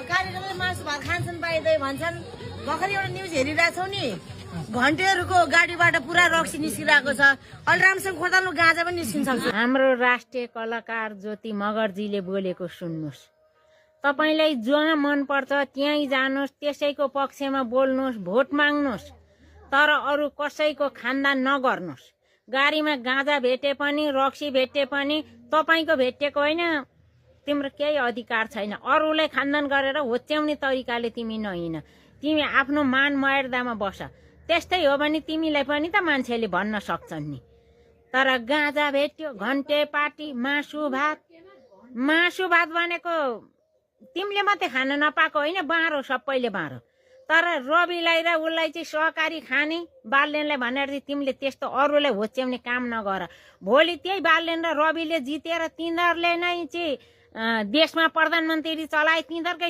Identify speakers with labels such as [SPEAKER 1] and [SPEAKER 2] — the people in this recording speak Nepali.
[SPEAKER 1] कार्यक्रमले मासु भात खान्छन् पाइँदै भन्छन्। भर्खर एउटा न्युज हेरिरहेछौ नि, घन्टेहरूको गाडीबाट पुरा रक्सी निस्किरहेको छ। अलि राम्रोसँग खोर्दालु गाँजा पनि निस्किन सक्छ।
[SPEAKER 2] हाम्रो राष्ट्रिय कलाकार ज्योति मगरजीले बोलेको सुन्नुहोस्। तपाईलाई जहाँ मन पर्छ त्यहीँ जानुहोस्, त्यसैको पक्षमा बोल्नुहोस्, भोट माग्नुहोस्, तर अरू कसैको खानदान नगर्नुहोस्। गाडीमा गाँजा भेटे पनि रक्सी भेटे पनि तपाईको भेटेको होइन, तिम्रो केही अधिकार छैन। अरूलाई खानदान गरेर होच्याउने तरिकाले तिमी नहिँड, तिमी आफ्नो मान मर्यादामा बस। त्यस्तै हो भने तिमीलाई पनि त मान्छेले भन्न सक्छन् नि। तर गाँजा भेट्यो, घन्टे पार्टी, मासु भात भनेको तिमीले मात्रै खान नपाएको होइन, बाँडो सबैले बाँडो। तर रविलाई र उसलाई चाहिँ सहकारी खाने बालदेनलाई भनेर चाहिँ तिमीले त्यस्तो अरूलाई होच्याउने काम नगर। भोलि त्यही बालदेन र रविले जितेर तिनीहरूले नै चाहिँ देशमा प्रधानमन्त्री चलाए, तिनीहरूकै